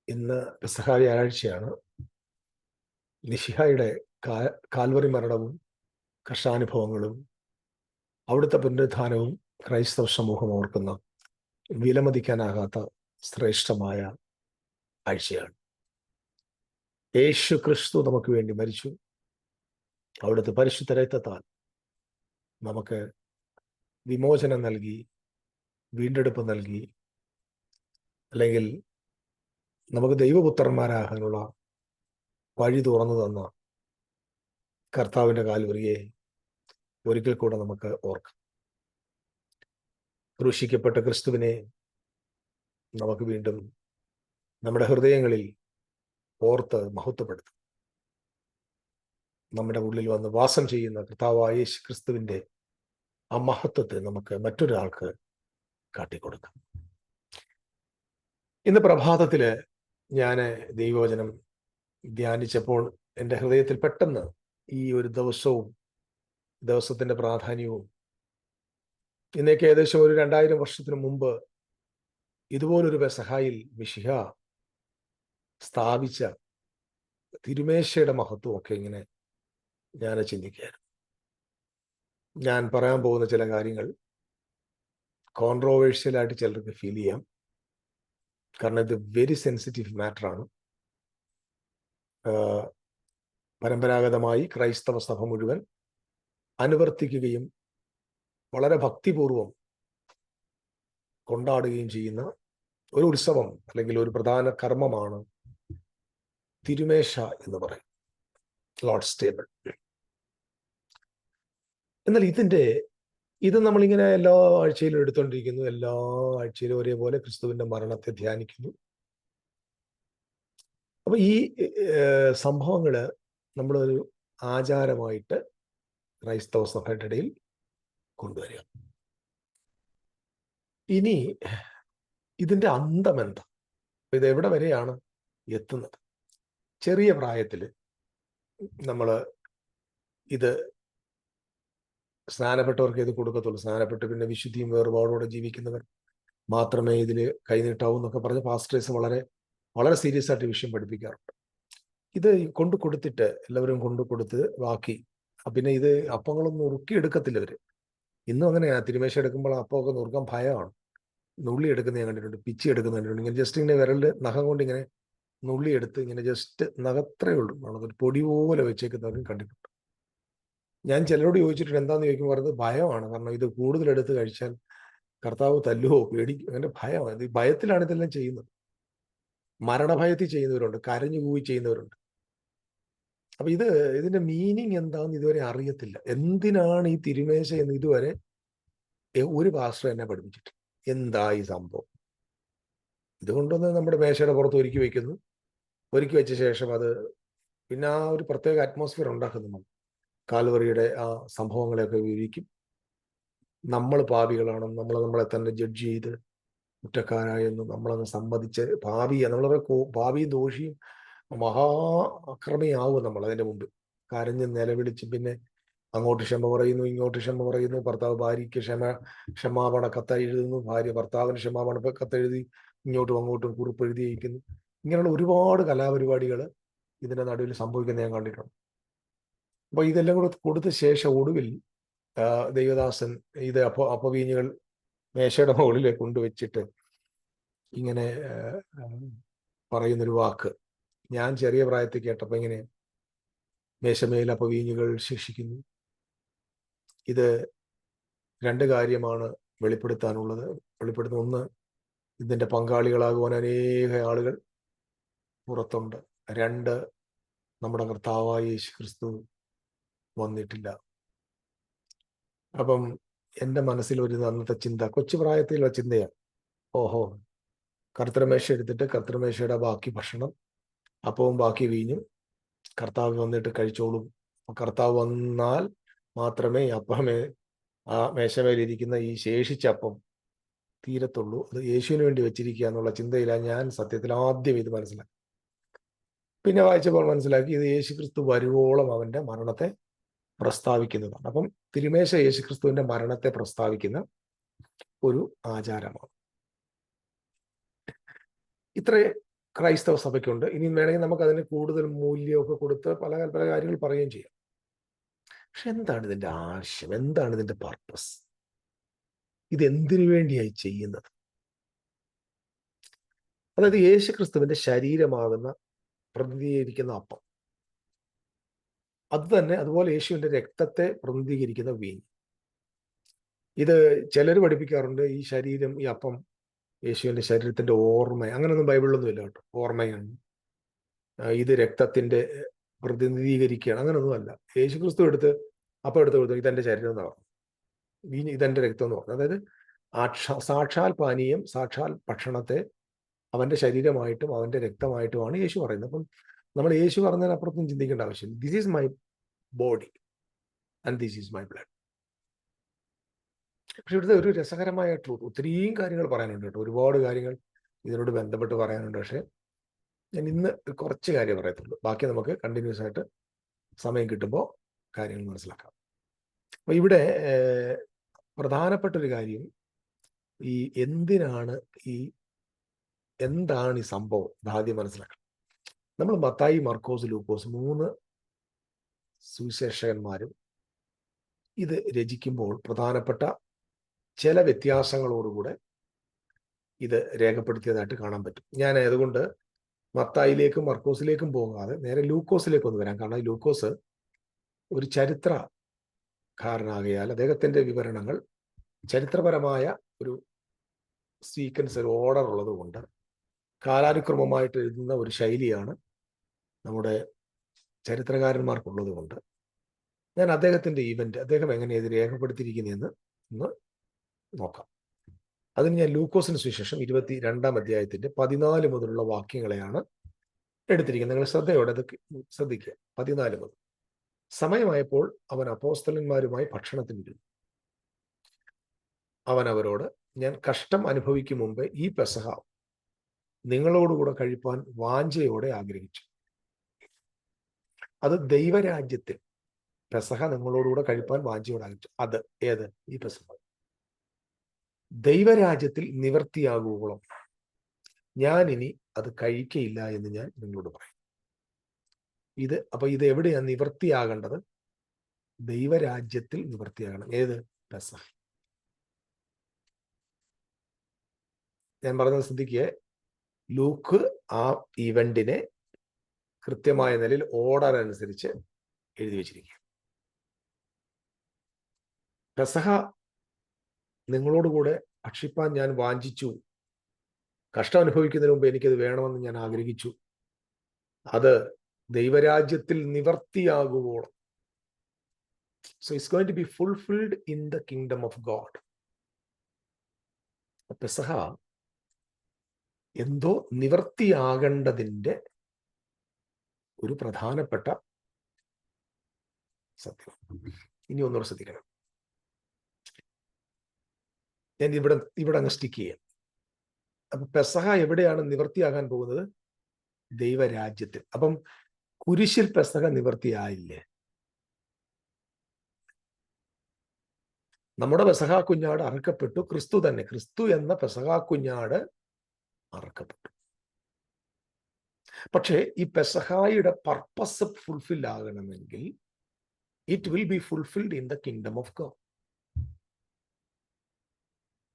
ഇന്ന് പെസഹ വ്യാഴാഴ്ചയാണ്. മിശിഹായുടെ കാൽവറി മരണവും കർഷാനുഭവങ്ങളും അവിടുത്തെ പുനരുത്ഥാനവും ക്രൈസ്തവ സമൂഹം ഓർക്കുന്ന വിലമതിക്കാനാകാത്ത ശ്രേഷ്ഠമായ ആഴ്ചയാണ്. യേശു ക്രിസ്തു നമുക്ക് വേണ്ടി മരിച്ചു. അവിടുത്തെ പരിശുദ്ധ രക്തത്താൽ നമുക്ക് വിമോചനം നൽകി, വീണ്ടെടുപ്പ് നൽകി, അല്ലെങ്കിൽ നമുക്ക് ദൈവപുത്രന്മാരാകാനുള്ള വഴി തുറന്നു തന്ന കർത്താവിൻ്റെ കാൽവറിയെ ഒരിക്കൽ കൂടെ നമുക്ക് ഓർക്കാം. ക്രൂശിക്കപ്പെട്ട ക്രിസ്തുവിനെ നമുക്ക് വീണ്ടും നമ്മുടെ ഹൃദയങ്ങളിൽ ഓർത്ത് മഹത്വപ്പെടുത്തും. നമ്മുടെ ഉള്ളിൽ വന്ന് വാസം ചെയ്യുന്ന കർത്താവായ യേശു ക്രിസ്തുവിൻ്റെ ആ മഹത്വത്തെ നമുക്ക് മറ്റൊരാൾക്ക് കാട്ടിക്കൊടുക്കാം. ഇന്ന് പ്രഭാതത്തില് ഞാൻ ദൈവവചനം ധ്യാനിച്ചപ്പോൾ എൻ്റെ ഹൃദയത്തിൽ പെട്ടെന്ന് ഈ ഒരു ദിവസത്തിന്റെ പ്രാധാന്യവും, ഇന്നേക്ക് ഏകദേശം ഒരു 2000 വർഷത്തിന് മുമ്പ് ഇതുപോലൊരു പെസഹായിൽ മിശിഹ സ്ഥാപിച്ച തിരുമേശയുടെ മഹത്വം ഒക്കെ ഇങ്ങനെ ഞാൻ ചിന്തിക്കുകയായിരുന്നു. ഞാൻ പറയാൻ പോകുന്ന ചില കാര്യങ്ങൾ കോൺട്രോവേഴ്ഷ്യലായിട്ട് ചിലർക്ക് ഫീൽ ചെയ്യാം. കാരണം ഇത് വെരി സെൻസിറ്റീവ് മാറ്ററാണ്. പരമ്പരാഗതമായി ക്രൈസ്തവ സഭ മുഴുവൻ അനുവർത്തിക്കുകയും വളരെ ഭക്തിപൂർവം കൊണ്ടാടുകയും ചെയ്യുന്ന ഒരു ഉത്സവം അല്ലെങ്കിൽ ഒരു പ്രധാന കർമ്മമാണ് തിരുമേശ എന്ന് പറയും, ലോർഡ്സ് ടേബിൾ. എന്നാൽ ഇത് നമ്മളിങ്ങനെ എല്ലാ ആഴ്ചയിലും എടുത്തുകൊണ്ടിരിക്കുന്നു. എല്ലാ ആഴ്ചയിലും ഒരേപോലെ ക്രിസ്തുവിന്റെ മരണത്തെ ധ്യാനിക്കുന്നു. അപ്പൊ ഈ സംഭവങ്ങള് നമ്മളൊരു ആചാരമായിട്ട് ക്രൈസ്തവ സഭയുടെ ഇടയിൽ കൊണ്ടുവരിക. ഇനി ഇതിന്റെ അന്തം എന്താ? ഇത് എവിടെ വരെയാണ് എത്തുന്നത്? ചെറിയ പ്രായത്തില് ഇത് സ്നാനപ്പെട്ടവർക്ക് ഇത് കൊടുക്കത്തുള്ളൂ. സ്നാനപ്പെട്ട് പിന്നെ വിശുദ്ധിയും വേർപാടോടെ ജീവിക്കുന്നവർ മാത്രമേ ഇതിൽ കൈനീട്ടാവൂ എന്നൊക്കെ പറഞ്ഞ് പാസ്റ്റേഴ്സ് വളരെ വളരെ സീരിയസ് ആയിട്ട് വിഷയം പഠിപ്പിക്കാറുണ്ട്. ഇത് കൊടുത്തിട്ട് എല്ലാവരും കൊടുത്ത് ബാക്കി പിന്നെ ഇത് അപ്പങ്ങളൊന്നും നുറുക്കിയെടുക്കത്തില്ല ഇവര്. ഇന്നും അങ്ങനെയാ. തിരുമേശ എടുക്കുമ്പോൾ അപ്പമൊക്കെ നുറുക്കാൻ ഭയമാണ്. നുള്ളി എടുക്കുന്ന ഞാൻ കണ്ടിട്ടുണ്ട്, പിച്ചി എടുക്കുന്ന കണ്ടിട്ടുണ്ട്. ഇങ്ങനെ ജസ്റ്റ് ഇങ്ങനെ വിരലിന്റെ നഖം കൊണ്ട് ഇങ്ങനെ നുള്ളി എടുത്ത് ഇങ്ങനെ ജസ്റ്റ് നഖത്രേ ഉള്ളൂ, ഒരു പൊടി പോലെ വെച്ചേക്കുന്നവരും കണ്ടിട്ടുണ്ട്. ഞാൻ ചിലരോട് ചോദിച്ചിട്ടുണ്ട് എന്താന്ന് ചോദിക്കുമ്പോൾ പറയുന്നത് ഭയമാണ്. കാരണം ഇത് കൂടുതൽ എടുത്ത് കഴിച്ചാൽ കർത്താവ് തല്ലുവോ പേടിക്കും, അങ്ങനെ ഭയമാണ്. ഈ ഭയത്തിലാണ് ഇതെല്ലാം ചെയ്യുന്നത്. മരണഭയത്തിൽ ചെയ്യുന്നവരുണ്ട്, കരഞ്ഞു കൂവി ചെയ്യുന്നവരുണ്ട്. അപ്പൊ ഇതിന്റെ മീനിങ് എന്താന്ന് ഇതുവരെ അറിയത്തില്ല. എന്തിനാണ് ഈ തിരുമേശ എന്ന് ഇതുവരെ ഒരു പാസ്റ്റർ എന്നെ പഠിപ്പിച്ചിട്ട്. എന്താ ഈ സംഭവം? ഇതുകൊണ്ടൊന്ന് നമ്മുടെ മേശയുടെ പുറത്ത് ഒരുക്കി വെക്കുന്നു. ഒരുക്കി വെച്ച ശേഷം അത് പിന്നെ ആ ഒരു പ്രത്യേക അറ്റ്മോസ്ഫിയർ ഉണ്ടാക്കുന്നു. കാൽവറിയുടെ ആ സംഭവങ്ങളെയൊക്കെ വിവരിക്കും. നമ്മൾ പാപികളാണെന്ന് നമ്മളെ തന്നെ ജഡ്ജ് ചെയ്ത് കുറ്റക്കാരായെന്നും നമ്മളങ്ങ് സമ്മതിച്ച് നമ്മളെ പാപിയും ദോഷിയും മഹാ അക്രമിയാവും നമ്മൾ അതിന്റെ മുമ്പ്. കരഞ്ഞ് നിലവിളിച്ച് പിന്നെ അങ്ങോട്ട് ക്ഷമ പറയുന്നു, ഇങ്ങോട്ട് ക്ഷമ പറയുന്നു. ഭർത്താവ് ഭാര്യയ്ക്ക് ക്ഷമാപണ കത്തെഴുതുന്നു, ഭാര്യ ഭർത്താവിന് ക്ഷമാപണ കത്തെഴുതി ഇങ്ങോട്ടും അങ്ങോട്ടും കുറിപ്പ് എഴുതിയിരിക്കുന്നു. ഇങ്ങനെയുള്ള ഒരുപാട് കലാപരിപാടികൾ ഇതിന്റെ നടുവിൽ സംഭവിക്കുന്ന ഞാൻ കണ്ടിട്ടുണ്ട്. അപ്പൊ ഇതെല്ലാം കൂടെ കൊടുത്ത ശേഷം ഒടുവിൽ ദൈവദാസൻ ഇത് അപ്പവീഞ്ഞുകൾ മേശയുടെ മുകളിൽ കൊണ്ടുവച്ചിട്ട് ഇങ്ങനെ പറയുന്നൊരു വാക്ക് ഞാൻ ചെറിയ പ്രായത്തിൽ കേട്ടപ്പോ ഇങ്ങനെ, മേശമേൽ അപ്പവീഞ്ഞുകൾ ശേഷിക്കുന്നു. ഇത് 2 കാര്യമാണ് വെളിപ്പെടുത്താനുള്ളത്. ഒന്ന്, ഇതിന്റെ പങ്കാളികളാകുവാൻ അനേക ആളുകൾ പുറത്തുണ്ട്. 2, നമ്മുടെ കർത്താവായ യേശു ക്രിസ്തു വന്നിട്ടില്ല. അപ്പം എൻ്റെ മനസ്സിൽ ഒരു അന്നത്തെ ചിന്ത, കൊച്ചു പ്രായത്തിലുള്ള ചിന്തയാണ്. ഓഹോ, കർത്തൃമേശ എടുത്തിട്ട് കർത്തൃമേശയുടെ ബാക്കി ഭക്ഷണം, അപ്പവും ബാക്കി വീഞ്ഞും കർത്താവ് വന്നിട്ട് കഴിച്ചോളും. കർത്താവ് വന്നാൽ മാത്രമേ ആ മേശമേലിരിക്കുന്ന ഈ ശേഷിച്ച അപ്പം തീരത്തുള്ളൂ. അത് യേശുവിന് വേണ്ടി വെച്ചിരിക്കുക എന്നുള്ള ചിന്തയിലാണ് ഞാൻ സത്യത്തിൽ ആദ്യം ഇത് മനസ്സിലാക്കി. പിന്നെ വായിച്ചപ്പോൾ മനസ്സിലാക്കി ഇത് യേശുക്രിസ്തു വരുവോളം അവന്റെ മരണത്തെ പ്രസ്താവിക്കുന്നതാണ്. അപ്പം തിരുമേശ യേശുക്രിസ്തുവിന്റെ മരണത്തെ പ്രസ്താവിക്കുന്ന ഒരു ആചാരമാണ്. ഇത്ര ക്രൈസ്തവ സഭയ്ക്കുണ്ട്. ഇനി വേണമെങ്കിൽ നമുക്ക് അതിന് കൂടുതൽ മൂല്യമൊക്കെ കൊടുത്ത് പല പല കാര്യങ്ങൾ പറയുകയും ചെയ്യാം. പക്ഷെ എന്താണ് ഇതിന്റെ ആവശ്യം? എന്താണ് ഇതിന്റെ പർപ്പസ്? ഇത് എന്തിനു വേണ്ടിയായി ചെയ്യുന്നത്? അതായത് യേശു ക്രിസ്തുവിന്റെ ശരീരമാകുന്ന പ്രതിനിധീകരിക്കുന്ന അപ്പം, അത് തന്നെ അതുപോലെ യേശുവിന്റെ രക്തത്തെ പ്രതിനിധീകരിക്കുന്ന വീഞ്ഞ്. ഇത് ചിലർ പഠിപ്പിക്കാറുണ്ട്, ഈ ശരീരം, ഈ അപ്പം യേശുവിന്റെ ശരീരത്തിന്റെ ഓർമ്മ. അങ്ങനെയൊന്നും ബൈബിളിലൊന്നും ഇല്ല കേട്ടോ. ഓർമ്മയാണ്, ഇത് രക്തത്തിന്റെ പ്രതിനിധീകരിക്കുകയാണ്, അങ്ങനെയൊന്നുമല്ല. യേശു ക്രിസ്തു അപ്പം എടുത്ത് കൊടുത്തു, ഇതെന്റെ ശരീരം എന്ന് പറഞ്ഞു, വീഞ്ഞ് ഇതെന്റെ രക്തം എന്ന് പറഞ്ഞു. അതായത് സാക്ഷാൽ പാനീയം, സാക്ഷാൽ ഭക്ഷണത്തെ അവന്റെ ശരീരമായിട്ടും അവന്റെ രക്തമായിട്ടുമാണ് യേശു പറയുന്നത്. അപ്പം നമ്മൾ യേശു പറഞ്ഞതിനപ്പുറത്തും ചിന്തിക്കേണ്ട ആവശ്യം. This is my body and this is my blood. പക്ഷെ ഇവിടുത്തെ ഒരു രസകരമായ ട്രൂത്ത്, ഒത്തിരിയും കാര്യങ്ങൾ പറയാനുണ്ട് കേട്ടോ, ഒരുപാട് കാര്യങ്ങൾ ഇതിനോട് ബന്ധപ്പെട്ട് പറയാനുണ്ട്. പക്ഷെ ഞാൻ ഇന്ന് കുറച്ച് കാര്യം പറയത്തുള്ളൂ. ബാക്കി നമുക്ക് കണ്ടിന്യൂസ് ആയിട്ട് സമയം കിട്ടുമ്പോൾ കാര്യങ്ങൾ മനസ്സിലാക്കാം. അപ്പൊ ഇവിടെ പ്രധാനപ്പെട്ട ഒരു കാര്യം, ഈ എന്താണ് ഈ സംഭവം ആദ്യം മനസ്സിലാക്കണം. നമ്മൾ മത്തായി, മർക്കോസ്, ലൂക്കോസ് 3 സുവിശേഷകന്മാരും ഇത് രചിക്കുമ്പോൾ പ്രധാനപ്പെട്ട ചില വ്യത്യാസങ്ങളോടുകൂടെ ഇത് രേഖപ്പെടുത്തിയതായിട്ട് കാണാൻ പറ്റും. ഞാൻ അതുകൊണ്ട് മത്തായിലേക്കും മർക്കോസിലേക്കും പോകാതെ നേരെ ലൂക്കോസിലേക്ക് ഒന്ന് വരാം. കാരണം ലൂക്കോസ് ഒരു ചരിത്രകാരനാകയാൽ അദ്ദേഹത്തിന്റെ വിവരണങ്ങൾ ചരിത്രപരമായ ഒരു സീക്വൻസ്, ഒരു ഓർഡർ ഉള്ളത് കൊണ്ട് കാലാനുക്രമമായിട്ട് എഴുതുന്ന ഒരു ശൈലിയാണ് നമ്മുടെ ചരിത്രകാരന്മാർക്കുള്ളത് കൊണ്ട് ഞാൻ അദ്ദേഹത്തിന്റെ ഇവന്റ്, അദ്ദേഹം എങ്ങനെ ഇത് രേഖപ്പെടുത്തിയിരിക്കുന്നതെന്ന് ഒന്ന് നോക്കാം. അതിന് ഞാൻ ലൂക്കോസിന് സുവിശേഷം 22-ാം അധ്യായത്തിന്റെ 14 മുതലുള്ള വാക്യങ്ങളെയാണ് എടുത്തിരിക്കുന്നത്. നിങ്ങൾ ശ്രദ്ധയോടെ അത് ശ്രദ്ധിക്കുക. 14 മുതൽ. സമയമായപ്പോൾ അവൻ അപ്പോസ്തലന്മാരുമായി ഭക്ഷണത്തിനിരുന്നു. അവൻ അവരോട്, ഞാൻ കഷ്ടം അനുഭവിക്കും മുമ്പ് ഈ പെസഹ നിങ്ങളോടുകൂടെ കഴിപ്പാൻ വാഞ്ചയോടെ ആഗ്രഹിച്ചു. അത് ദൈവരാജ്യത്തിൽ പെസഹ നിങ്ങളോടുകൂടെ കഴിപ്പാൻ വാഞ്ചയോടെ ആഗ്രഹിച്ചു. അത് ഏത്? ഈ പെസഹ ദൈവരാജ്യത്തിൽ നിവർത്തിയാകുവോളം ഞാൻ ഇനി അത് കഴിക്കയില്ല എന്ന് ഞാൻ നിങ്ങളോട് പറയും. അപ്പൊ ഇത് എവിടെയാണ് നിവർത്തിയാകേണ്ടത്? ദൈവരാജ്യത്തിൽ നിവർത്തിയാകണം. ഏത്? പെസഹ. ഞാൻ പറഞ്ഞത് ശ്രദ്ധിക്കുക. ലൂക്ക് ആ ഇവന്റിനെ കൃത്യമായ നിലയിൽ ഓർഡർ അനുസരിച്ച് എഴുതി വെച്ചിരിക്കുക. പെസഹ നിങ്ങളോടുകൂടെ ഭക്ഷിപ്പാൻ ഞാൻ വാഞ്ചിച്ചു, കഷ്ടം അനുഭവിക്കുന്നതിന് മുമ്പ് എനിക്കത് വേണമെന്ന് ഞാൻ ആഗ്രഹിച്ചു, അത് ദൈവരാജ്യത്തിൽ നിവർത്തിയാകുവോളം. So it's going to be fulfilled in the kingdom of God. പെസഹ എന്തോ നിവർത്തിയാകേണ്ടതിന്റെ ഒരു പ്രധാനപ്പെട്ട സത്യം. ഇനി ഒന്നുകൂടെ ശ്രദ്ധിക്കണം. ഞാൻ ഇവിടെ അങ്ങ് സ്റ്റിക്ക് ചെയ്യാം. അപ്പൊ പെസഹ എവിടെയാണ് നിവർത്തിയാകാൻ പോകുന്നത്? ദൈവരാജ്യത്തിൽ. അപ്പം കുരിശിൽ പെസഹ നിവർത്തിയായില്ലേ? നമ്മുടെ പെസഹ കുഞ്ഞാട് അറുക്കപ്പെട്ടു. ക്രിസ്തു തന്നെ, ക്രിസ്തു എന്ന പെസഹ കുഞ്ഞാട് അറുക്കപ്പെട്ടു. പക്ഷേ ഈ പെസഹായുടെ പർപ്പസ് ഫുൾഫിൽ ആകണമെങ്കിൽ it will be fulfilled in the kingdom of God.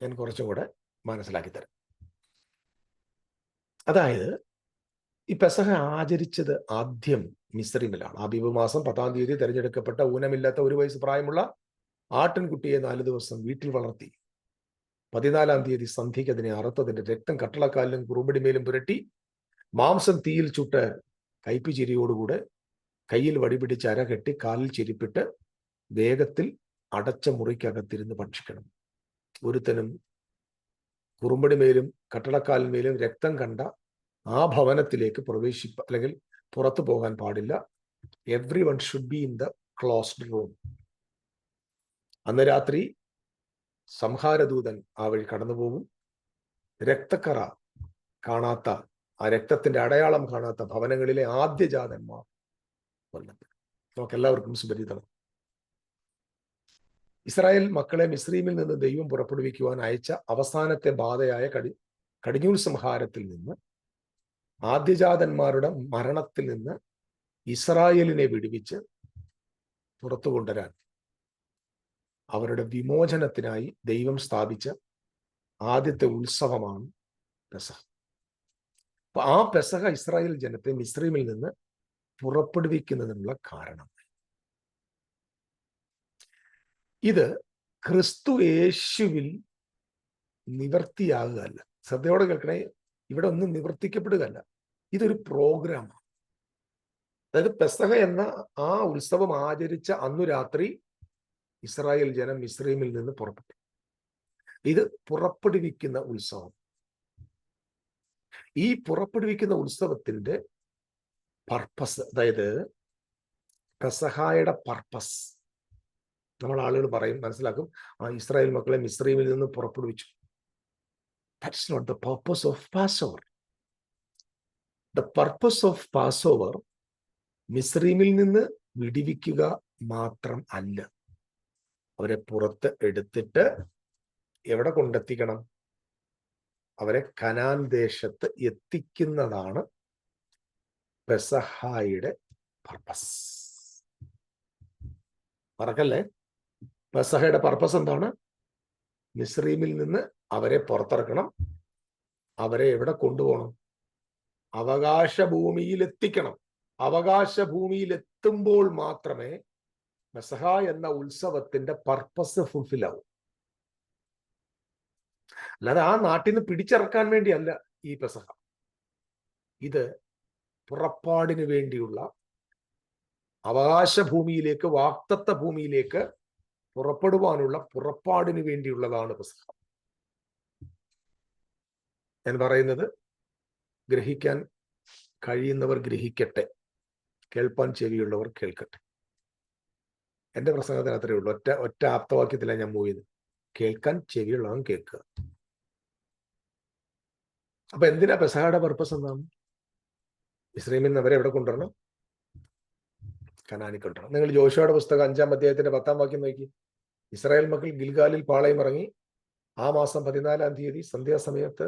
ഞാൻ കുറച്ചും കൂടെ മനസ്സിലാക്കി തരാം. അതായത് ഈ പെസഹ ആചരിച്ചത് ആദ്യം മിസ്രൈമിലാണ്. ആബീബ് മാസം 10-ാം തീയതി തെരഞ്ഞെടുക്കപ്പെട്ട ഊനമില്ലാത്ത 1 വയസ്സ് പ്രായമുള്ള ആട്ടിൻകുട്ടിയെ 4 ദിവസം വീട്ടിൽ വളർത്തി 14-ാം തീയതി സന്ധ്യയ്ക്ക് അതിനെ അറുത്തതിന്റെ രക്തം കട്ടളക്കാലിലും കുറുമ്പടിമേലും പുരട്ടി മാംസം തീയിൽ ചുട്ട് കയ്പുചിരിയോടുകൂടെ കയ്യിൽ വടിപിടിച്ച് അര കെട്ടി കാലിൽ ചെരിപ്പിട്ട് വേഗത്തിൽ അടച്ച മുറിക്കകത്തിരുന്ന് ഭക്ഷിക്കണം. ഒരുത്തനും കുറുമ്പടിമേലും കട്ടളക്കാലിന്മേലും രക്തം കണ്ട ആ ഭവനത്തിലേക്ക് അല്ലെങ്കിൽ പുറത്തു പോകാൻ പാടില്ല. Every one should be in the closed room. അന്ന് രാത്രി സംഹാരദൂതൻ ആ വഴി കടന്നു പോകും. രക്തക്കറ കാണാത്ത, ആ രക്തത്തിന്റെ അടയാളം കാണാത്ത ഭവനങ്ങളിലെ ആദ്യജാതന്മാർ കൊല്ലപ്പെടും. നമുക്ക് എല്ലാവർക്കും സുപരിചിതം. ഇസ്രായേൽ മക്കളെ മിസ്രൈമിൽ നിന്ന് ദൈവം പുറപ്പെടുവിക്കുവാൻ അയച്ച അവസാനത്തെ ബാധയായ കടിഞ്ഞൂൽ സംഹാരത്തിൽ നിന്ന് ആദ്യജാതന്മാരുടെ മരണത്തിൽ നിന്ന് ഇസ്രായേലിനെ വിടുവിച്ച് പുറത്തു കൊണ്ടുവരാൻ അവരുടെ വിമോചനത്തിനായി ദൈവം സ്ഥാപിച്ച ആദ്യത്തെ ഉത്സവമാണ് പെസഹ. അപ്പൊ ആ പെസഹ ഇസ്രായേൽ ജനത്തെ മിസ്രൈമിൽ നിന്ന് പുറപ്പെടുവിക്കുന്നതിനുള്ള കാരണം ഇത് ക്രിസ്തു യേശുവിൽ നിവർത്തിയാകുകയല്ല. ശ്രദ്ധയോടെ കേൾക്കണേ, ഇവിടെ ഒന്നും നിവർത്തിക്കപ്പെടുകയല്ല, ഇതൊരു പ്രോഗ്രാമാണ്. അതായത് പെസഹ എന്ന ആ ഉത്സവം ആചരിച്ച അന്നു രാത്രി ഇസ്രായേൽ ജനം മിസ്രൈമിൽ നിന്ന് പുറപ്പെട്ടു. ഇത് പുറപ്പെടുവിക്കുന്ന ഉത്സവം. ഈ പുറപ്പെടുവിക്കുന്ന ഉത്സവത്തിന്റെ പർപ്പസ്, അതായത് പെസഹായുടെ പർപ്പസ്, നമ്മൾ ആളുകൾ പറയും, മനസ്സിലാക്കും, ആ ഇസ്രായേൽ മക്കളെ മിസ്രൈമിൽ നിന്ന് പുറപ്പെടുവിച്ചു. That's not the purpose of Passover. The purpose of Passover മിസ്രൈമിൽ നിന്ന് വിടിവിക്കുക മാത്രം അല്ല, അവരെ പുറത്ത് എടുത്തിട്ട് എവിടെ കൊണ്ടെത്തിക്കണം? അവരെ കനാൻ ദേശത്ത് എത്തിക്കുന്നതാണ് പെസഹായുടെ പർപ്പസ്. മറക്കല്ലേ, പെസഹയുടെ പർപ്പസ് എന്താണ്? മിസ്രൈമിൽ നിന്ന് അവരെ പുറത്തിറക്കണം, അവരെ എവിടെ കൊണ്ടുപോകണം? അവകാശ ഭൂമിയിൽ എത്തിക്കണം. അവകാശ ഭൂമിയിൽ എത്തുമ്പോൾ മാത്രമേ പെസഹ എന്ന ഉത്സവത്തിന്റെ പർപ്പസ് ഫുൾഫിൽ ആവും. അല്ലാതെ ആ നാട്ടിൽ നിന്ന് പിടിച്ചിറക്കാൻ വേണ്ടിയല്ല ഈ പെസഹ. ഇത് പുറപ്പാടിന് വേണ്ടിയുള്ള, അവകാശ ഭൂമിയിലേക്ക്, വാഗ്ദത്ത ഭൂമിയിലേക്ക് പുറപ്പെടുവാനുള്ള പുറപ്പാടിന് വേണ്ടിയുള്ളതാണ് പെസഹ. ഞാൻ പറയുന്നത് ഗ്രഹിക്കാൻ കഴിയുന്നവർ ഗ്രഹിക്കട്ടെ, കേൾപ്പാൻ ചെവിയുള്ളവർ കേൾക്കട്ടെ. എന്റെ പ്രസംഗത്തിന് അത്രയേ ഉള്ളൂ. ഒറ്റ ആപ്തവാക്യത്തിലാണ് ഞാൻ പോയത്. കേൾക്കാൻ ചെവിയുള്ളവൻ കേൾക്കുക. അപ്പൊ എന്തിനാ പെസഹയുടെ പർപ്പസ്? എന്താണ്? മിസ്രൈമിൽ നിന്ന് അവരെ എവിടെ കൊണ്ടുവരണം? കനാനിൽ കൊണ്ടുവരണം. നിങ്ങൾ ജോഷുവയുടെ പുസ്തകം 5-ാം അധ്യായത്തിന്റെ 10-ാം വാക്യം നോക്കി. ഇസ്രായേൽ മക്കൾ ഗിൽഗാലിൽ പാളയം ഇറങ്ങി ആ മാസം 14-ാം തീയതി സന്ധ്യാസമയത്ത്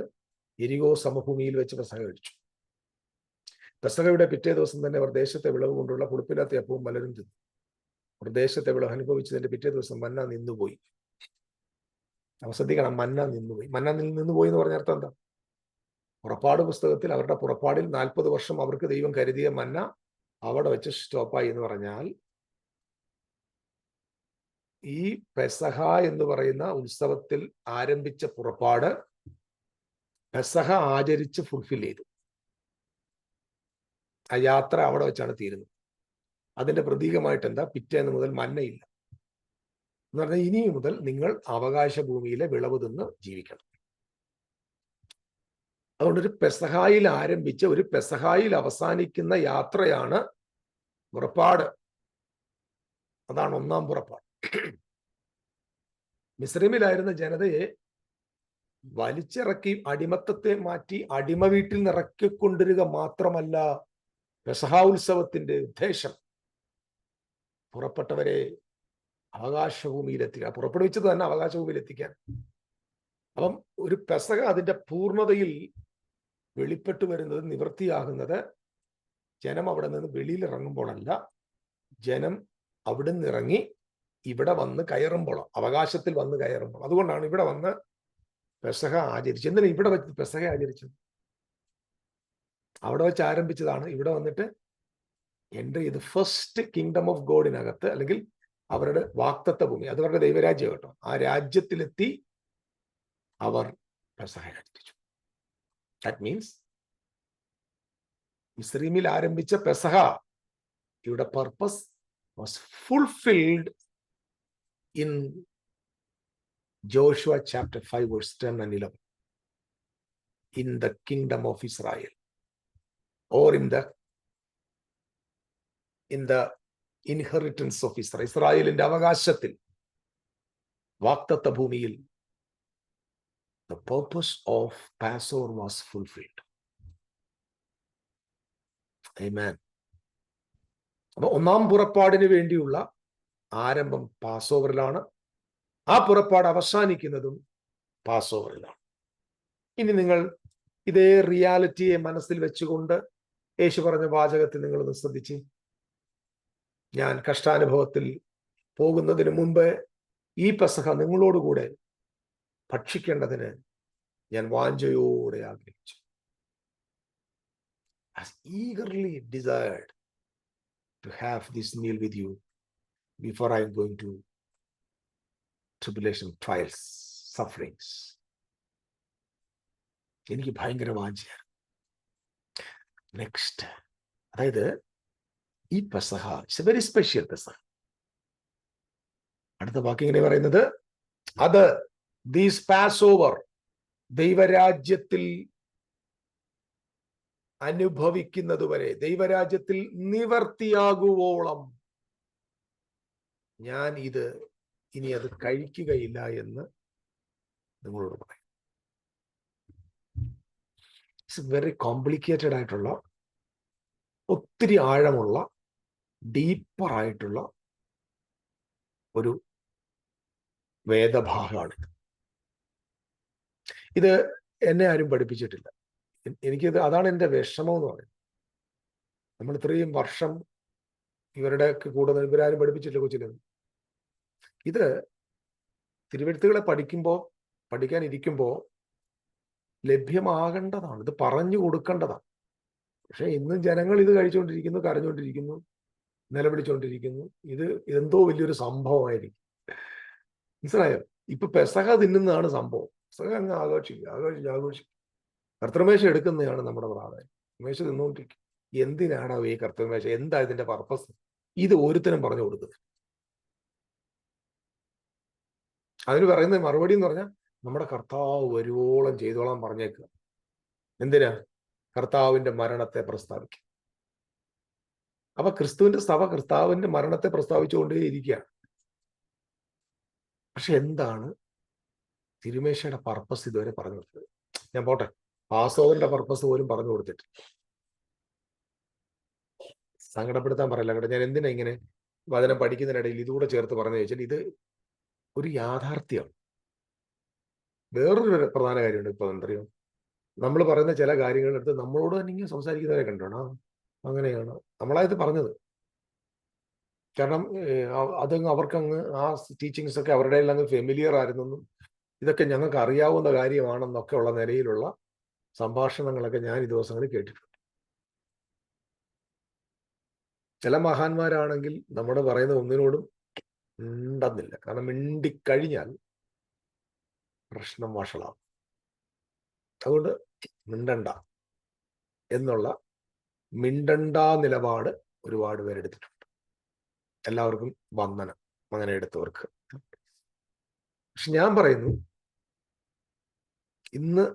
എരികോ സമഭൂമിയിൽ വെച്ച് പെസഹ കഴിച്ചു. പെസഹയുടെ പിറ്റേ ദിവസം തന്നെ അവർ ദേശത്തെ വിളവ് കൊണ്ടുള്ള പുളിപ്പില്ലാത്ത അപ്പവും മലരും തിന്നു. അവർ ദേശത്തെ വിളവ് അനുഭവിച്ചതിന്റെ പിറ്റേ ദിവസം മന്ന നിന്നുപോയി. അവ ശ്രദ്ധിക്കണം, മന്ന നിന്നുപോയി. മന്ന നിന്നുപോയി എന്ന് പറഞ്ഞ അർത്ഥം എന്താ? പുറപ്പാട് പുസ്തകത്തിൽ അവരുടെ പുറപ്പാടിൽ 40 വർഷം അവർക്ക് ദൈവം കരുതിയ മന്ന അവിടെ വെച്ച് സ്റ്റോപ്പായി എന്ന് പറഞ്ഞാൽ, ഈ പെസഹ എന്ന് പറയുന്ന ഉത്സവത്തിൽ ആരംഭിച്ച പുറപ്പാട് പെസഹ ആചരിച്ച് ഫുൾഫിൽ ചെയ്തു. ആ യാത്ര അവിടെ വെച്ചാണ് തീരുന്നത്. അതിന്റെ പ്രതീകമായിട്ട് എന്താ? പിറ്റേന്ന് മുതൽ മന്നയില്ല എന്ന് പറഞ്ഞാൽ ഇനി മുതൽ നിങ്ങൾ അവകാശ ഭൂമിയിലെ വിളവ് തിന്ന് ജീവിക്കണം. അതുകൊണ്ട് ഒരു പെസഹായിൽ ആരംഭിച്ച് ഒരു പെസഹായിൽ അവസാനിക്കുന്ന യാത്രയാണ് പുറപ്പാട്. അതാണ് ഒന്നാം പുറപ്പാട്. മിസ്രൈമിലായിരുന്ന ജനതയെ വലിച്ചിറക്കി അടിമത്തത്തെ മാറ്റി അടിമ വീട്ടിൽ നിറക്കിക്കൊണ്ടിരിക മാത്രമല്ല പെസഹ ഉത്സവത്തിന്റെ ഉദ്ദേശം. പുറപ്പെട്ടവരെ അവകാശഭൂമിയിലെത്തിക്കുക, പുറപ്പെടുവിച്ചത് തന്നെ അവകാശഭൂമിയിലെത്തിക്കാൻ. അപ്പം ഒരു പെസഹ അതിന്റെ പൂർണ്ണതയിൽ വെളിപ്പെട്ടു വരുന്നത്, നിവൃത്തിയാകുന്നത് ജനം അവിടെ നിന്ന് വെളിയിൽ ഇറങ്ങുമ്പോഴല്ല, ജനം അവിടെ നിന്ന് ഇറങ്ങി ഇവിടെ വന്ന് കയറുമ്പോൾ, അവകാശത്തിൽ വന്ന് കയറുമ്പോൾ. അതുകൊണ്ടാണ് ഇവിടെ വന്ന് പെസഹ ആചരിച്ചത്. എന്തിനാ ഇവിടെ വെച്ച് പെസഹ ആചരിച്ചത്? അവിടെ വെച്ച് ആരംഭിച്ചതാണ്. ഇവിടെ വന്നിട്ട് എൻട്രി ചെയ്ത് ഫസ്റ്റ് കിങ്ഡം ഓഫ് ഗോഡിനകത്ത്, അല്ലെങ്കിൽ അവരുടെ വാഗ്ദത്ത ഭൂമി, അത് അവരുടെ ദൈവരാജ്യം കേട്ടോ, ആ രാജ്യത്തിലെത്തി അവർ പെസഹ ആചരിച്ചു. ദാറ്റ് മീൻസ് മിസ്രൈമിൽ ആരംഭിച്ച പെസഹ യുടെ purpose was fulfilled in Joshua chapter 5 verse 10 and 11 in the kingdom of Israel, or in the inheritance of Israel. ഇസ്രായേലിന്റെ അവകാശത്തിൽ, വാഗ്ദത്ത ഭൂമിയിൽ the purpose of Passover was fulfilled. Amen. അപ്പൊ ഒന്നാം പുറപ്പാടിന് വേണ്ടിയുള്ള ആരംഭം പാസോവറിലാണ്. ആ പുറപ്പാട് അവസാനിക്കുന്നതും പാസോവറിലാണ്. ഇനി നിങ്ങൾ ഇതേ റിയാലിറ്റിയെ മനസ്സിൽ വെച്ചുകൊണ്ട് യേശു പറഞ്ഞ വാചകത്തിൽ നിങ്ങളൊന്ന് ശ്രദ്ധിച്ച്, ഞാൻ കഷ്ടാനുഭവത്തിൽ പോകുന്നതിന് മുമ്പ് ഈ പെസഹ നിങ്ങളോടുകൂടെ ഭക്ഷിക്കേണ്ടതിന് ഞാൻ വാഞ്ചയോടെ ആഗ്രഹിച്ചു. As eagerly desired to have this meal with you before I am going to tribulation, trials, sufferings. എനിക്ക് ഭയങ്കര വാഞ്ചയാണ്. നെക്സ്റ്റ്, അതായത് ഈ പെസഹ ഇറ്റ്സ് എ വെരി സ്പെഷ്യൽ പെസഹ. അടുത്ത വാക്ക് ഇങ്ങനെ പറയുന്നത്, അത് ദീസ് പാസ് ഓവർ ദൈവരാജ്യത്തിൽ അനുഭവിക്കുന്നതുവരെ, ദൈവരാജ്യത്തിൽ നിവർത്തിയാകുവോളം ഞാൻ ഇത് ഇനി അത് കഴിക്കുകയില്ല എന്ന് നിങ്ങളോട് പറയും. ഇറ്റ്സ് വെരി കോംപ്ലിക്കേറ്റഡ് ആയിട്ടുള്ള, ഒത്തിരി ആഴമുള്ള, ഡീപ്പറായിട്ടുള്ള ഒരു വേദഭാഗമാണിത്. ഇത് എന്നെ ആരും പഠിപ്പിച്ചിട്ടില്ല. എനിക്കിത് അതാണ് എൻ്റെ വിഷമം എന്ന് പറയുന്നത്. നമ്മൾ ഇത്രയും വർഷം ഇവരുടെ കൂടെ ഇവരാരും പഠിപ്പിച്ചിട്ടില്ല കൊച്ചിലൊന്നും. ഇത് തിരുവെഴുത്തുകളെ പഠിക്കാനിരിക്കുമ്പോൾ ലഭ്യമാകേണ്ടതാണ്, ഇത് പറഞ്ഞു കൊടുക്കേണ്ടതാണ്. പക്ഷെ ഇന്നും ജനങ്ങൾ ഇത് കഴിച്ചുകൊണ്ടിരിക്കുന്നു, കരഞ്ഞുകൊണ്ടിരിക്കുന്നു, നിലവിളിച്ചുകൊണ്ടിരിക്കുന്നു. ഇതെന്തോ വലിയൊരു സംഭവമായിരിക്കും. മനസ്സിലായോ? ഇപ്പൊ പെസഹ തിന്നുന്നതാണ് സംഭവം. പെസഹ അങ്ങ് ആഘോഷിക്കും. കർത്തൃമേശ എടുക്കുന്നതാണ് നമ്മുടെ പ്രാധാന്യം. മേശ തിന്നുകൊണ്ടിരിക്കും. എന്തിനാണോ ഈ കർത്തൃമേശ? എന്താ ഇതിന്റെ പർപ്പസ്? ഇത് ഒരുത്തനും പറഞ്ഞു കൊടുക്കുന്നത്. അതിന് പറയുന്ന മറുപടി എന്ന് പറഞ്ഞാൽ, നമ്മുടെ കർത്താവ് വരുവോളം ചെയ്തോളാൻ പറഞ്ഞേക്കുക. എന്തിനാ? കർത്താവിന്റെ മരണത്തെ പ്രസ്താവിക്കുക. അപ്പൊ ക്രിസ്തുവിന്റെ സഭ കർത്താവിന്റെ മരണത്തെ പ്രസ്താവിച്ചുകൊണ്ടേയിരിക്കുകയാണ്. പക്ഷെ എന്താണ് തിരുമേശയുടെ പർപ്പസ് ഇതുവരെ പറഞ്ഞു കൊടുത്തത്? ഞാൻ പോട്ടെ, പാസോവറിന്റെ പർപ്പസ് പോലും പറഞ്ഞു കൊടുത്തിട്ട് സങ്കടപ്പെടുത്താൻ പറയില്ല കേട്ടോ. ഞാൻ എന്തിനാ ഇങ്ങനെ വചനം പഠിക്കുന്നതിനിടയിൽ ഇതുകൂടെ ചേർത്ത് പറഞ്ഞു വെച്ചാൽ, ഇത് ഒരു യാഥാർത്ഥ്യമാണ്. വേറൊരു പ്രധാന കാര്യമുണ്ട്. ഇപ്പൊ എന്തറിയോ, നമ്മൾ പറയുന്ന ചില കാര്യങ്ങളെടുത്ത് നമ്മളോട് തന്നെ ഇങ്ങനെ സംസാരിക്കുന്നവരെ കണ്ടോണോ, അങ്ങനെയാണ് നമ്മളായത് പറഞ്ഞത്. കാരണം അതങ്ങ് അവർക്കങ്ങ് ആ ടീച്ചിങ്സ് ഒക്കെ അവരുടെ അങ്ങ് ഫെമിലിയർ ആയിരുന്നെന്നും ഇതൊക്കെ ഞങ്ങൾക്ക് അറിയാവുന്ന കാര്യമാണെന്നൊക്കെ ഉള്ള നിലയിലുള്ള സംഭാഷണങ്ങളൊക്കെ ഞാൻ ഈ ദിവസങ്ങളിൽ കേട്ടിട്ടുണ്ട്. ചില മഹാന്മാരാണെങ്കിൽ നമ്മുടെ പറയുന്ന ഒന്നിനോടും മിണ്ടുന്നില്ല. കാരണം മിണ്ടിക്കഴിഞ്ഞാൽ പ്രശ്നം വഷളാവും. അതുകൊണ്ട് മിണ്ടണ്ട എന്നുള്ള മിണ്ടണ്ട നിലപാട് ഒരുപാട് പേരെടുത്തിട്ടുണ്ട്. എല്ലാവർക്കും വന്ദനം അങ്ങനെ എടുത്തവർക്ക്. പക്ഷെ ഞാൻ പറയുന്നു, ഇന്ന്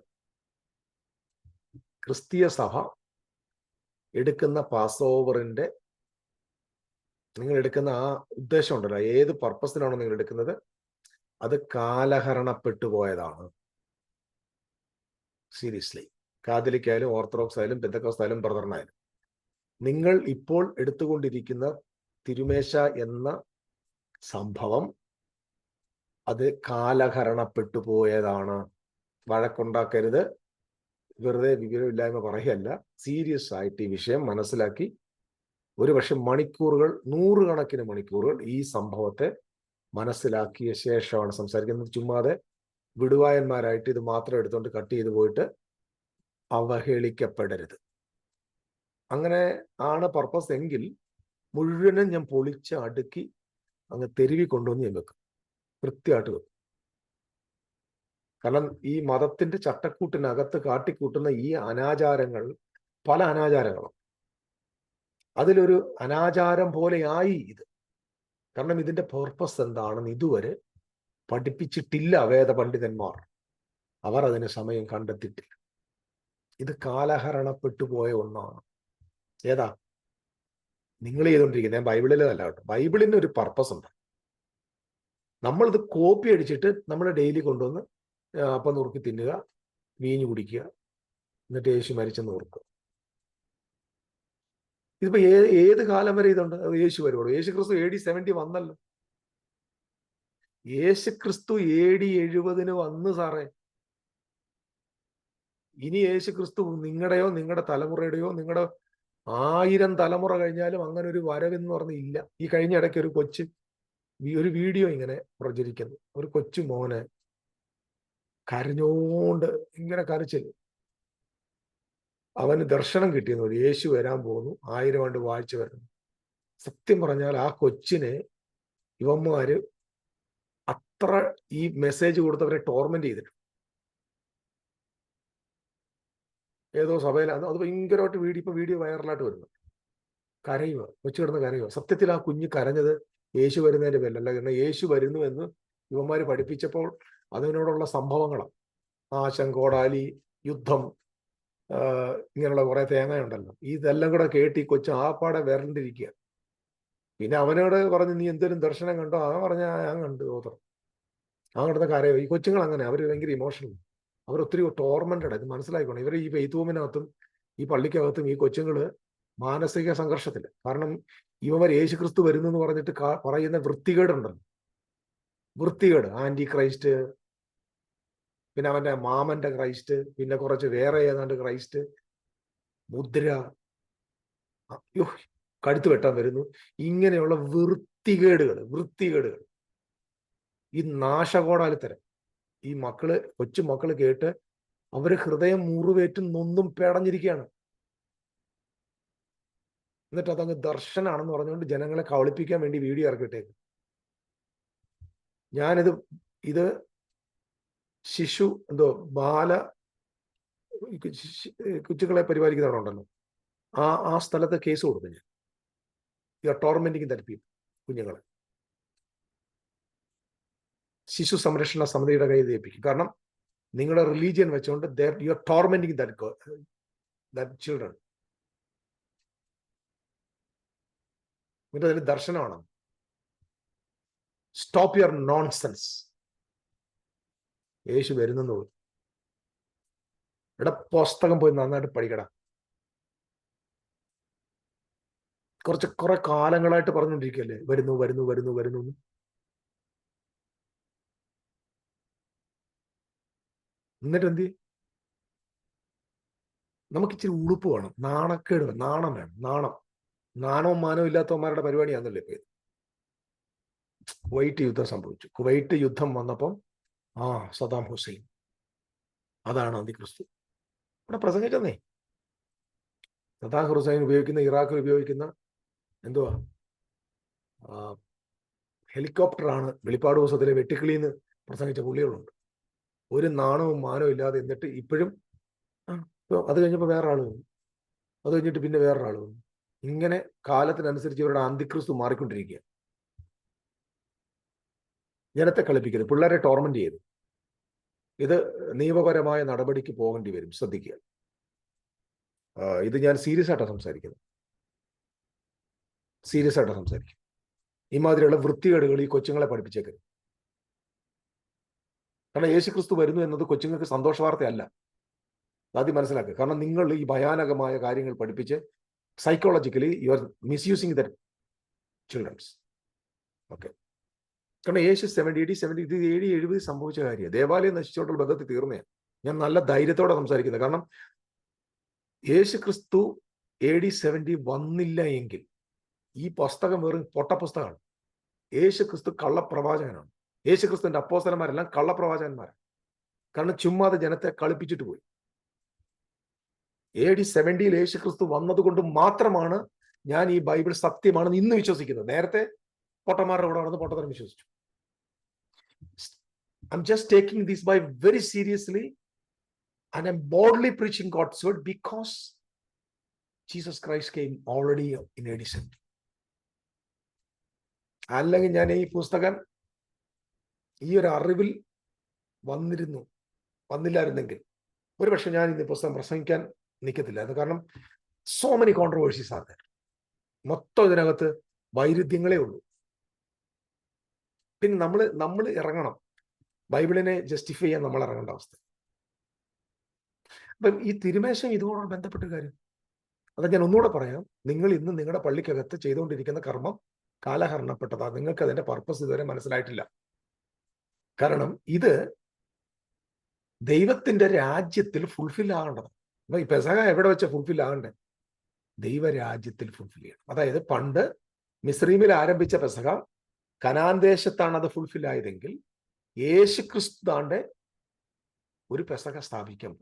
ക്രിസ്തീയ സഭ എടുക്കുന്ന പാസ് ഓവറിന്റെ, നിങ്ങൾ എടുക്കുന്ന ആ ഉദ്ദേശം ഉണ്ടല്ലോ, ഏത് പർപ്പസിനാണോ നിങ്ങൾ എടുക്കുന്നത്, അത് കാലഹരണപ്പെട്ടു പോയതാണ്. സീരിയസ്ലി, കാതലിക് ആയാലും ഓർത്തഡോക്സ് ആയാലും പെന്തക്കോസ്ത് ആയാലും ബ്രദറിനായാലും, നിങ്ങൾ ഇപ്പോൾ എടുത്തുകൊണ്ടിരിക്കുന്ന തിരുമേശ എന്ന സംഭവം അത് കാലഹരണപ്പെട്ടു പോയതാണ്. വഴക്കുണ്ടാക്കരുത്, വെറുതെ വിവരമില്ലായ്മ പറയല്ല. സീരിയസ് ആയിട്ട് ഈ വിഷയം മനസ്സിലാക്കി ഒരുപക്ഷെ മണിക്കൂറുകൾ, നൂറുകണക്കിന് മണിക്കൂറുകൾ ഈ സംഭവത്തെ മനസ്സിലാക്കിയ ശേഷമാണ് സംസാരിക്കുന്നത്. ചുമ്മാതെ വിടുവായന്മാരായിട്ട് ഇത് മാത്രം എടുത്തുകൊണ്ട് കട്ട് ചെയ്ത് പോയിട്ട് അവഹേളിക്കപ്പെടരുത്. അങ്ങനെ ആണ് പർപ്പസ് എങ്കിൽ മുഴുവനും ഞാൻ പൊളിച്ച് അടുക്കി അങ്ങ് തെരുവി കൊണ്ടുവന്ന് ഞാൻ വെക്കും, കൃത്യമായിട്ട് വെക്കും. കാരണം ഈ മതത്തിന്റെ ചട്ടക്കൂട്ടിനകത്ത് കാട്ടിക്കൂട്ടുന്ന ഈ അനാചാരങ്ങൾ, പല അനാചാരങ്ങളും, അതിലൊരു അനാചാരം പോലെയായി ഇത്. കാരണം ഇതിന്റെ പർപ്പസ് എന്താണെന്ന് ഇതുവരെ പഠിപ്പിച്ചിട്ടില്ല വേദ പണ്ഡിതന്മാർ. അവർ അതിന് സമയം കണ്ടെത്തിയിട്ടില്ല. ഇത് കാലഹരണപ്പെട്ടു പോയ ഒന്നാണ്. ഏതാ നിങ്ങൾ ചെയ്തുകൊണ്ടിരിക്കുന്നത്? ഞാൻ ബൈബിളിലല്ല കേട്ടോ. ബൈബിളിന് ഒരു പർപ്പസ് ഉണ്ട്. നമ്മളിത് കോപ്പി അടിച്ചിട്ട് നമ്മൾ ഡെയിലി കൊണ്ടുവന്ന് അപ്പം നുറുക്കി തിന്നുക, വീഞ്ഞു കുടിക്കുക, എന്നിട്ട് യേശു മരിച്ചെന്ന് ഓർക്കുക. ഇതിപ്പോ ഏത് കാലം വരെ ഇതുണ്ട്? അത് യേശു വരുവുള്ളൂ. യേശു ക്രിസ്തു AD 70 വന്നല്ലോ. യേശു ക്രിസ്തു AD 70 വന്നു സാറേ. ഇനി യേശു ക്രിസ്തു നിങ്ങളുടെയോ നിങ്ങളുടെ തലമുറയുടെയോ നിങ്ങളുടെ 1000 തലമുറ കഴിഞ്ഞാലും അങ്ങനെ ഒരു വരവെന്ന് പറഞ്ഞ ഇല്ല. ഈ കഴിഞ്ഞ ഇടയ്ക്ക് ഒരു വീഡിയോ ഇങ്ങനെ പ്രചരിക്കുന്നു. ഒരു കൊച്ചു മോന് കരഞ്ഞോണ്ട് ഇങ്ങനെ കരച്ചില്ല. അവന് ദർശനം കിട്ടിയെന്ന് പറയും, യേശു വരാൻ പോകുന്നു, 1000 ആണ്ട് വാഴ്ച വരുന്നു. സത്യം പറഞ്ഞാൽ ആ കൊച്ചിനെ ഇവന്മാര് അത്ര ഈ മെസ്സേജ് കൊടുത്തവരെ ടോർമെന്റ് ചെയ്തിട്ടുണ്ട്. ഏതോ സഭയിലാണ് അത് ഭയങ്കരമായിട്ട് വീഡിയോ വൈറലായിട്ട് വരുന്നു. കരയുക, കൊച്ചു കിടന്ന് കരയുക. സത്യത്തിൽ ആ കുഞ്ഞ് കരഞ്ഞത് യേശു വരുന്നതിന്റെ പേരിലല്ല. കാരണം യേശു വരുന്നു എന്ന് ഇവന്മാര് പഠിപ്പിച്ചപ്പോൾ അതിനോടുള്ള സംഭവങ്ങളാണ്. നാശം, കോടാലി, യുദ്ധം, ഇങ്ങനെയുള്ള കുറെ തേങ്ങയുണ്ടല്ലോ. ഇതെല്ലാം കൂടെ കേട്ട് ഈ കൊച്ചു ആപ്പാടെ വരണ്ടിരിക്കുക. പിന്നെ അവനോട് പറഞ്ഞു, നീ എന്തെങ്കിലും ദർശനം കണ്ടോ? അവൻ പറഞ്ഞ ഞാൻ കണ്ടു ഓതർ. ആ കിടന്ന കരയോ. ഈ കൊച്ചുങ്ങൾ അങ്ങനെ, അവർ ഭയങ്കര ഇമോഷണൽ, അവർ ഒത്തിരി ടോർമെന്റഡ്. ഇത് മനസ്സിലാക്കണം. ഇവർ ഈ ഫെയ്ത്ത് ഈ പള്ളിക്കകത്തും ഈ കൊച്ചുങ്ങള് മാനസിക സംഘർഷത്തില്. കാരണം ഇവർ യേശു ക്രിസ്തു വരുന്നു എന്ന് പറഞ്ഞിട്ട് പറയുന്ന വൃത്തികേടുണ്ടല്ലോ, വൃത്തികേട്. ആന്റി ക്രൈസ്റ്റ്, പിന്നെ അവന്റെ മാമന്റെ ക്രൈസ്റ്റ്, പിന്നെ കുറച്ച് വേറെ ഏതാണ്ട് ക്രൈസ്റ്റ്, മുദ്ര, അയ്യോ കഴുത്ത് വെട്ടാൻ വരുന്നു. ഇങ്ങനെയുള്ള വൃത്തികേടുകൾ, ഈ നാശകോടാലിത്തരം ഈ കൊച്ചു മക്കള് കേട്ട് അവര് ഹൃദയം മുറിവേറ്റും നൊന്നും പേടഞ്ഞിരിക്കുകയാണ്. എന്നിട്ട് അതങ്ങ് ദർശനാണെന്ന് പറഞ്ഞുകൊണ്ട് ജനങ്ങളെ കവളിപ്പിക്കാൻ വേണ്ടി വീഡിയോ ഇറക്കിയിട്ടേക്ക്. ഇത് കൊച്ചുങ്ങളെ പരിപാലിക്കുന്നവരുണ്ടല്ലോ, ആ സ്ഥലത്ത് കേസ് കൊടുത്തു ഞാൻ. You are tormenting that people. കുഞ്ഞുങ്ങളെ ശിശു സംരക്ഷണ സമിതിയുടെ കയ്യിൽ ഏൽപ്പിക്കും. കാരണം നിങ്ങളുടെ റിലീജിയൻ വെച്ചുകൊണ്ട് U are tormenting that children. അതിൽ ദർശനമാണ്. Stop your nonsense. യേശു വരുന്നെന്ന് പോലും. പുസ്തകം പോയി നന്നായിട്ട് പഠിക്കടാ. കുറെ കാലങ്ങളായിട്ട് പറഞ്ഞുകൊണ്ടിരിക്കുകയല്ലേ, വരുന്നു. എന്നിട്ട് എന്ത്? നമുക്ക് ഇച്ചിരി ഉളുപ്പ് വേണം, നാണക്കേട് വേണം, നാണം വേണം. നാണവും മാനവും ഇല്ലാത്തവന്മാരുടെ പരിപാടിയാണല്ലോ ഇപ്പൊ. കുവൈറ്റ് യുദ്ധം സംഭവിച്ചു. കുവൈറ്റ് യുദ്ധം വന്നപ്പം സദാം ഹുസൈൻ, അതാണ് അന്തിക്രിസ്തു. ഇവിടെ പ്രസംഗിച്ചെന്നേ. സദാം ഹുസൈൻ ഉപയോഗിക്കുന്ന, ഇറാഖിൽ ഉപയോഗിക്കുന്ന എന്തുവാ ഹെലികോപ്റ്ററാണ്. വെളിപ്പാട് ദിവസത്തിലെ വെട്ടിക്കിളിന്ന് പ്രസംഗിച്ച പുള്ളികളുണ്ട്. ഒരു നാണവും മാനവും ഇല്ലാതെ. എന്നിട്ട് ഇപ്പോഴും അത് കഴിഞ്ഞപ്പോൾ വേറെ ആള് വന്നു, അത് കഴിഞ്ഞിട്ട് പിന്നെ വേറൊരാൾ വന്നു. ഇങ്ങനെ കാലത്തിനനുസരിച്ച് ഇവരുടെ അന്തിക്രിസ്തു മാറിക്കൊണ്ടിരിക്കുക. ജനത്തെ കളിപ്പിക്കരുത്, പിള്ളേരെ ടോർമെന്റ് ചെയ്ത്. ഇത് നിയമപരമായ നടപടിക്ക് പോകേണ്ടി വരും, ശ്രദ്ധിക്കുക. ഇത് ഞാൻ സീരിയസ് ആയിട്ടാണ് സംസാരിക്കുന്നത്. ഇമാതിരിയുള്ള വൃത്തികേടുകൾ ഈ കൊച്ചുങ്ങളെ പഠിപ്പിച്ചേക്കരുത്. കാരണം യേശു ക്രിസ്തു വരുന്നു എന്നത് കൊച്ചുങ്ങൾക്ക് സന്തോഷ വാർത്തയല്ല. ആദ്യം മനസ്സിലാക്കുക. കാരണം നിങ്ങൾ ഈ ഭയാനകമായ കാര്യങ്ങൾ പഠിപ്പിച്ച് psychologically you are misusing the children's. Okay. കാരണം യേശു 70 AD 70 സംഭവിച്ച കാര്യം. ദേവാലയം നശിച്ചോണ്ടുള്ള ബന്ധത്തിൽ തീർന്നേ. ഞാൻ നല്ല ധൈര്യത്തോടെ സംസാരിക്കുന്നത്. കാരണം യേശു ക്രിസ്തു AD 70 വന്നില്ല എങ്കിൽ ഈ പുസ്തകം വെറും പൊട്ട പുസ്തകമാണ്. യേശു ക്രിസ്തു കള്ളപ്രവാചകനാണ്. യേശു ക്രിസ്തുവിന്റെ അപ്പോസ്തലന്മാരെല്ലാം കള്ളപ്രവാചകന്മാരാണ്. കാരണം ചുമ്മാതെ ജനത്തെ കളിപ്പിച്ചിട്ട് പോയി. AD 70 യേശു ക്രിസ്തു വന്നതുകൊണ്ട് മാത്രമാണ് ഞാൻ ഈ ബൈബിൾ സത്യമാണെന്ന് ഇന്ന് വിശ്വസിക്കുന്നത്. നേരത്തെ പൊട്ടന്മാരുടെ കൂടെ നടന്ന് പൊട്ടത്തരം വിശ്വസിച്ചു. I'm just taking this by very seriously and I'm boldly preaching God's word because Jesus Christ came already in AD 70. അല്ലെങ്കിൽ ഞാൻ ഈ പുസ്തകം ഈ ഒരു അറിവിൽ വന്നില്ലായിരുന്നെങ്കിൽ ഒരുപക്ഷെ ഞാൻ ഇന്ന് പുസ്തകം പ്രസംഗിക്കാൻ നിൽക്കത്തില്ലായിരുന്നു. കാരണം സോ മെനി കോൺട്രവേഴ്സീസ് ആണ്. മൊത്തം ഇതിനകത്ത് വൈരുദ്ധ്യങ്ങളേ ഉള്ളൂ. പിന്നെ നമ്മൾ ഇറങ്ങണം, ബൈബിളിനെ ജസ്റ്റിഫൈ ചെയ്യാൻ നമ്മൾ ഇറങ്ങേണ്ട അവസ്ഥ. അപ്പം ഈ തിരുമേശം ഇതുകൊണ്ടാണ് ബന്ധപ്പെട്ട കാര്യം. അത് ഞാൻ ഒന്നുകൂടെ പറയാം. നിങ്ങൾ ഇന്ന് നിങ്ങളുടെ പള്ളിക്കകത്ത് ചെയ്തുകൊണ്ടിരിക്കുന്ന കർമ്മം കാലഹരണപ്പെട്ടതാണ്. നിങ്ങൾക്ക് അതിന്റെ പർപ്പസ് ഇതുവരെ മനസ്സിലായിട്ടില്ല. കാരണം ഇത് ദൈവത്തിന്റെ രാജ്യത്തിൽ ഫുൾഫിൽ ആകേണ്ടത്. അപ്പൊ ഈ പെസഹ എവിടെ വെച്ച ഫുൾഫിൽ ആകണ്ടേ? ദൈവരാജ്യത്തിൽ ഫുൾഫിൽ ചെയ്യണം. അതായത് പണ്ട് മിസ്രൈമിൽ ആരംഭിച്ച പെസഹ കനാൻ ദേശത്താണ് അത് ഫുൾഫിൽ ആയതെങ്കിൽ, യേശു ക്രിസ്തുവാന്റെ ഒരു പെസഹ സ്ഥാപിക്കും.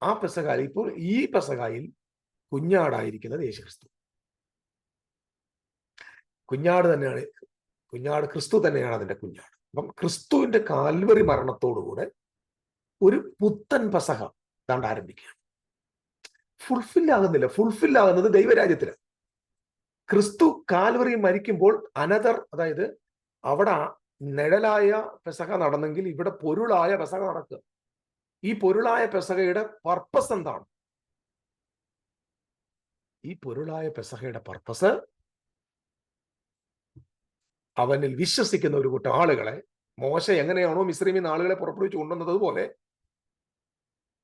ആ പെസഹയിൽ ഇപ്പോൾ ഈ പെസഹയിൽ കുഞ്ഞാടായിരിക്കുന്നത് യേശു ക്രിസ്തു. കുഞ്ഞാട് ക്രിസ്തു തന്നെയാണ് അതിന്റെ കുഞ്ഞാട്. അപ്പം ക്രിസ്തുവിന്റെ കാൽവറി മരണത്തോടുകൂടെ ഒരു പുത്തൻ പെസഹ താണ്ട് ആരംഭിക്കുകയാണ്. ഫുൾഫിൽ ആകുന്നില്ല. ഫുൾഫിൽ ആകുന്നത് ദൈവരാജ്യത്തിലാണ്. ക്രിസ്തു കാൽവറി മരിക്കുമ്പോൾ അതായത് അവിടെ നിഴലായ പെസഹ നടന്നെങ്കിൽ ഇവിടെ പൊരുളായ പെസഹ നടക്കുക. ഈ പൊരുളായ പെസഹയുടെ പർപ്പസ് എന്താണ്? ഈ പൊരുളായ പെസഹയുടെ പർപ്പസ് അവനിൽ വിശ്വസിക്കുന്ന ഒരു കൂട്ടം ആളുകളെ, മോശ എങ്ങനെയാണോ മിസ്രൈമിൽ നിന്ന് ആളുകളെ പുറപ്പെടുവിച്ച് കൊണ്ടുവന്നത് പോലെ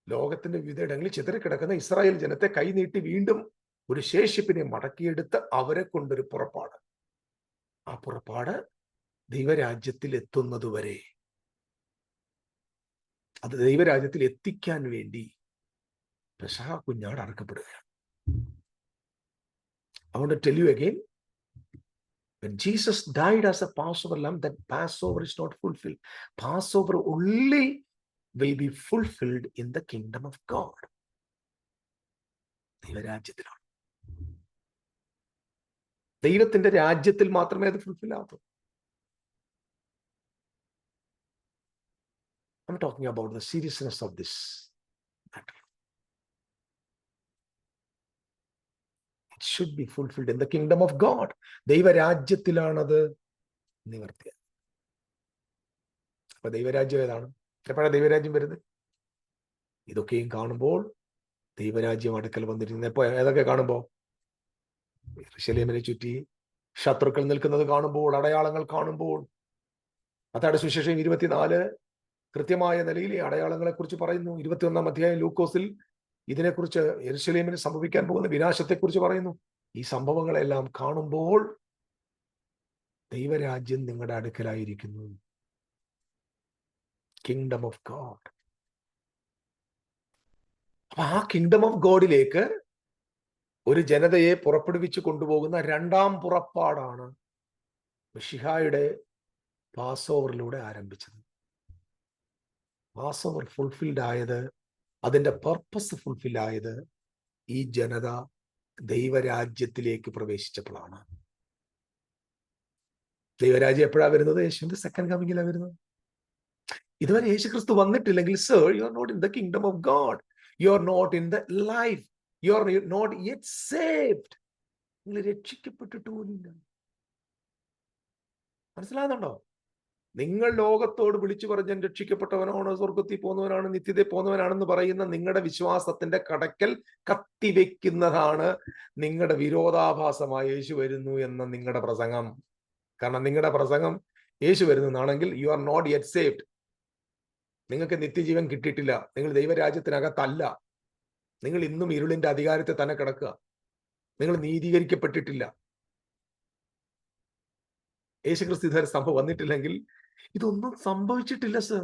ലോകത്തിന്റെ വിവിധയിടങ്ങളിൽ ചിതറിക്കിടക്കുന്ന ഇസ്രായേൽ ജനത്തെ കൈനീട്ടി വീണ്ടും ഒരു ശേഷിപ്പിനെ മടക്കിയെടുത്ത് അവരെ കൊണ്ടൊരു പുറപ്പാട്. ആ പുറപ്പാട് ദൈവരാജ്യത്തിൽ എത്തുന്നതുവരെ, അത് ദൈവരാജ്യത്തിൽ എത്തിക്കാൻ വേണ്ടി പെസഹ കുഞ്ഞാട് അറക്കപ്പെടുകയാണ്. I want to tell you again, when Jesus died as a Passover lamb, that Passover is not fulfilled. Passover only will be fulfilled in the kingdom of God. ദൈവരാജ്യത്തിലാണ്. ദൈവത്തിന്റെ രാജ്യത്തിൽ മാത്രമേ അത് fulfil ആകൂ. I'm talking about the seriousness of this matter. It should be fulfilled in the kingdom of God. ദൈവരാജ്യത്തിലാണത് നിവർത്തിയത്. അപ്പൊ ദൈവരാജ്യം ഏതാണ്? എപ്പോഴാണ് ദൈവരാജ്യം വരുന്നത്? ഇതൊക്കെയും കാണുമ്പോൾ ദൈവരാജ്യം അടുക്കൽ വന്നിരിക്കുന്നത് എപ്പോ? ഏതൊക്കെ കാണുമ്പോ? യെരൂശലേമിനെ ചുറ്റി ശത്രുക്കൾ നിൽക്കുന്നത് കാണുമ്പോൾ, അടയാളങ്ങൾ കാണുമ്പോൾ. അതാണ് സുവിശേഷം 24 കൃത്യമായ നിലയിൽ ഈ അടയാളങ്ങളെ കുറിച്ച് പറയുന്നു. 21 അധ്യായം ലൂക്കോസിൽ ഇതിനെക്കുറിച്ച്, യെരൂശലേമിന് സംഭവിക്കാൻ പോകുന്ന വിനാശത്തെക്കുറിച്ച് പറയുന്നു. ഈ സംഭവങ്ങളെല്ലാം കാണുമ്പോൾ ദൈവരാജ്യം നിങ്ങളുടെ അടുക്കലായിരിക്കുന്നു. Kingdom of God. അപ്പൊ ആ കിങ്ഡം ഓഫ് ഗോഡിലേക്ക് ഒരു ജനതയെ പുറപ്പെടുവിച്ച് കൊണ്ടുപോകുന്ന രണ്ടാം പുറപ്പാടാണ് മിശിഹായുടെ പാസ്ഓവറിലൂടെ ആരംഭിച്ചത്. പാസ്ഓവർ ഫുൾഫിൽഡ് ആയത്, അതിന്റെ പർപ്പസ് ഫുൾഫിൽ ആയത് ഈ ജനത ദൈവരാജ്യത്തിലേക്ക് പ്രവേശിച്ചപ്പോഴാണ്. ദൈവരാജ്യം എപ്പോഴാണ് വരുന്നത്? യേശുവിന്റെ സെക്കൻഡ് കമ്മിങ്ങിലാണ് വരുന്നത്. ഇതുവരെ യേശു ക്രിസ്തു വന്നിട്ടില്ലെങ്കിൽ, sir, you are not in the kingdom of God. You are not in the life. You are not yet saved. നിങ്ങൾ രക്ഷിക്കപ്പെട്ടിട്ട് പോലില്ല. മനസ്സിലാകുന്നുണ്ടോ? നിങ്ങൾ ലോകത്തോട് വിളിച്ചു പറഞ്ഞ് രക്ഷിക്കപ്പെട്ടവനാണ്, സ്വർഗത്തിൽ പോകുന്നവനാണ്, നിത്യതയിൽ പോകുന്നവനാണെന്ന് പറയുന്ന നിങ്ങളുടെ വിശ്വാസത്തിന്റെ കടക്കൽ കത്തിവെക്കുന്നതാണ് നിങ്ങളുടെ വിരോധാഭാസമായി യേശു വരുന്നു എന്ന നിങ്ങളുടെ പ്രസംഗം. കാരണം നിങ്ങളുടെ പ്രസംഗം യേശു വരുന്നതാണെങ്കിൽ you are not yet saved. നിങ്ങൾക്ക് നിത്യജീവൻ കിട്ടിയിട്ടില്ല. നിങ്ങൾ ദൈവരാജ്യത്തിനകത്തല്ല. നിങ്ങൾ ഇന്നും ഇരുളിന്റെ അധികാരത്തെ തന്നെ കിടക്കുക. നിങ്ങൾ നീതീകരിക്കപ്പെട്ടിട്ടില്ല. യേശുക്രിസ്തു ഇതുവരെ സംഭവം വന്നിട്ടില്ലെങ്കിൽ ഇതൊന്നും സംഭവിച്ചിട്ടില്ല സർ.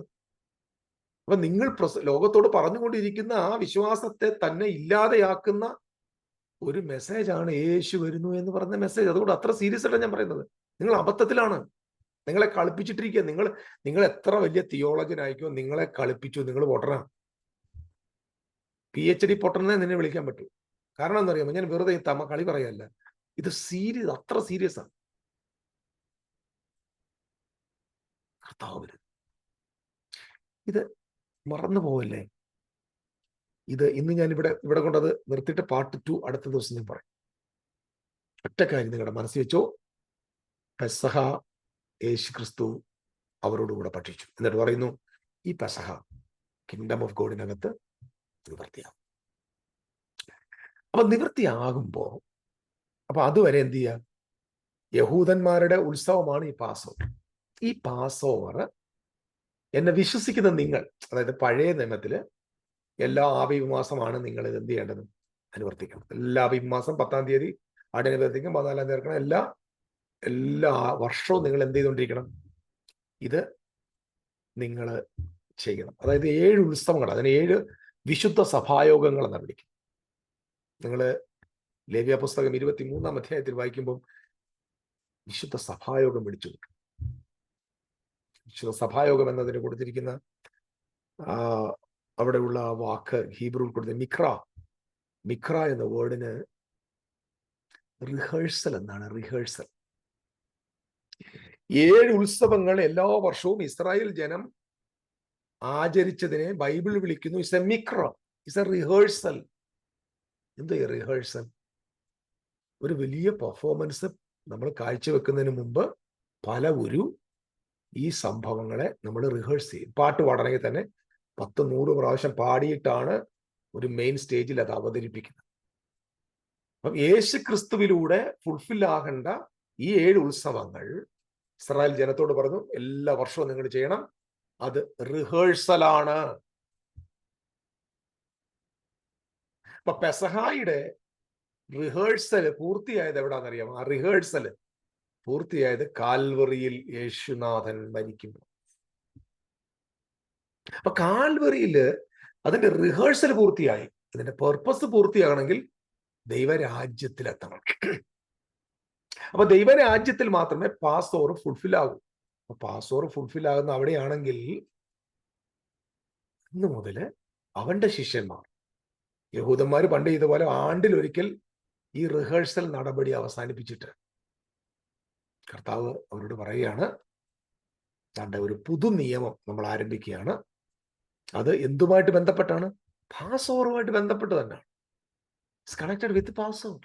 അപ്പൊ നിങ്ങൾ ലോകത്തോട് പറഞ്ഞുകൊണ്ടിരിക്കുന്ന ആ വിശ്വാസത്തെ തന്നെ ഇല്ലാതെയാക്കുന്ന ഒരു മെസ്സേജാണ് യേശു വരുന്നു എന്ന് പറഞ്ഞ മെസ്സേജ്. അതുകൊണ്ട് അത്ര സീരിയസ് അല്ല ഞാൻ പറയുന്നത്. നിങ്ങൾ അബദ്ധത്തിലാണ്. നിങ്ങളെ കളിപ്പിച്ചിട്ടിരിക്കുക. നിങ്ങൾ എത്ര വലിയ തിയോളജൻ ആയിക്കോ, നിങ്ങളെ കളിപ്പിച്ചു. നിങ്ങൾ പൊട്ടനാ. PhD പൊട്ടനെ നിന്നെ വിളിക്കാൻ പറ്റൂ. കാരണം എന്താ അറിയാമോ? ഞാൻ വെറുതെ കളി പറയല്ല. ഇത് സീരിയസ്, അത്ര സീരിയസ് ആണ്. കർത്താവിന് ഇത് മറന്നു പോവല്ലേ? ഇത് ഇന്ന് ഞാൻ ഇവിടെ കൊണ്ടത് നിർത്തിയിട്ട് പാർട്ട് 2 അടുത്ത ദിവസം ഞാൻ പറയും. ഒറ്റ കാര്യം നിങ്ങളുടെ മനസ്സിൽ വെച്ചോ. പെസഹ യേശു ക്രിസ്തു അവരോടുകൂടെ ഭക്ഷിച്ചു. എന്നിട്ട് പറയുന്നു, ഈ പെസഹ കിങ്ഡം ഓഫ് ഗോഡിനകത്ത് നിവൃത്തിയാകും. അപ്പൊ നിവൃത്തിയാകുമ്പോ അപ്പൊ അതുവരെ എന്ത് ചെയ്യുക? യഹൂദന്മാരുടെ ഉത്സവമാണ് ഈ പാസ്ഓവർ. ഈ പാസ്ഓവർ എന്നെ വിശ്വസിക്കുന്ന നിങ്ങൾ, അതായത് പഴയ നിയമത്തില് എല്ലാ ആബീബ് മാസമാണ് നിങ്ങൾ ഇത് എന്ത് ചെയ്യേണ്ടത്? അനുവർത്തിക്കണം. എല്ലാ ആബീബ് മാസം 10-ാം തീയതി ആടിനെ വർത്തിക്കും, 14-ാം തീയതി ഇറക്കണം. എല്ലാ വർഷവും നിങ്ങൾ എന്ത് ചെയ്തുകൊണ്ടിരിക്കണം? ഇത് നിങ്ങൾ ചെയ്യണം. അതായത് 7 ഉത്സവങ്ങൾ, അതിന് 7 വിശുദ്ധ സഭായോഗങ്ങൾ എന്നാണ് വിളിക്കുന്നത്. നിങ്ങൾ ലേവ്യ പുസ്തകം 23-ാം അധ്യായത്തിൽ വായിക്കുമ്പോൾ വിശുദ്ധ സഭായോഗം വിളിച്ചു കിട്ടും. വിശുദ്ധ സഭായോഗം എന്നതിന് കൊടുത്തിരിക്കുന്ന അവിടെയുള്ള വാക്ക് ഹീബ്രുവിൽ കൊടുത്ത മിക്ര എന്ന വേർഡിന് റിഹേഴ്സൽ എന്നാണ്. റിഹേഴ്സൽ. 7 ഉത്സവങ്ങൾ എല്ലാ വർഷവും ഇസ്രായേൽ ജനം ആചരിച്ചതിനെ ബൈബിൾ വിളിക്കുന്നു is a mikra, is a rehearsal. എന്താ ഈ റിഹേഴ്സൽ? ഒരു വലിയ പെർഫോമൻസ് നമ്മൾ കാഴ്ചവെക്കുന്നതിന് മുമ്പ് പലവരും ഈ സംഭവങ്ങളെ നമ്മൾ റിഹേഴ്സ് ചെയ്യും. പാട്ട് പാടണമെങ്കിൽ തന്നെ 10-100 പ്രാവശ്യം പാടിയിട്ടാണ് ഒരു മെയിൻ സ്റ്റേജിൽ അത് അവതരിപ്പിക്കുന്നത്. അപ്പം യേശു ക്രിസ്തുവിലൂടെ ഫുൾഫിൽ ആകേണ്ട ഈ 7 ഉത്സവങ്ങൾ ഇസ്രായേൽ ജനത്തോട് പറഞ്ഞു, എല്ലാ വർഷവും നിങ്ങൾ ചെയ്യണം. അത് റിഹേഴ്സലാണ്. അപ്പൊ പെസഹായുടെ റിഹേഴ്സൽ പൂർത്തിയായത് എവിടാന്നറിയാമോ? ആ റിഹേഴ്സൽ പൂർത്തിയായത് കാൽവറിയിൽ യേശുനാഥൻ മരിക്കുമ്പോൾ. അപ്പൊ കാൽവറിയില് അതിന്റെ റിഹേഴ്സൽ പൂർത്തിയായി. അതിന്റെ പെർപ്പസ് പൂർത്തിയാകണമെങ്കിൽ ദൈവരാജ്യത്തിലെത്തണം. അപ്പൊ ദൈവരാജ്യത്തിൽ മാത്രമേ പാസ് ഓവർ ഫുൾഫിൽ ആകൂ. അപ്പൊ പാസ് ഓവർ ഫുൾഫിൽ ആകുന്ന അവിടെയാണെങ്കിൽ ഇന്ന് മുതല് അവന്റെ ശിഷ്യന്മാർ, യഹൂദന്മാർ പണ്ട് ഇതുപോലെ ആണ്ടിലൊരിക്കൽ ഈ റിഹേഴ്സൽ നടപടി അവസാനിപ്പിച്ചിട്ട് കർത്താവ് അവരോട് പറയുകയാണ്, തന്റെ ഒരു പുതു നിയമം നമ്മൾ ആരംഭിക്കുകയാണ്. അത് എന്തുമായിട്ട് ബന്ധപ്പെട്ടാണ്? പാസ് ഓവറുമായിട്ട് ബന്ധപ്പെട്ട് തന്നെയാണ്. It's connected with passover.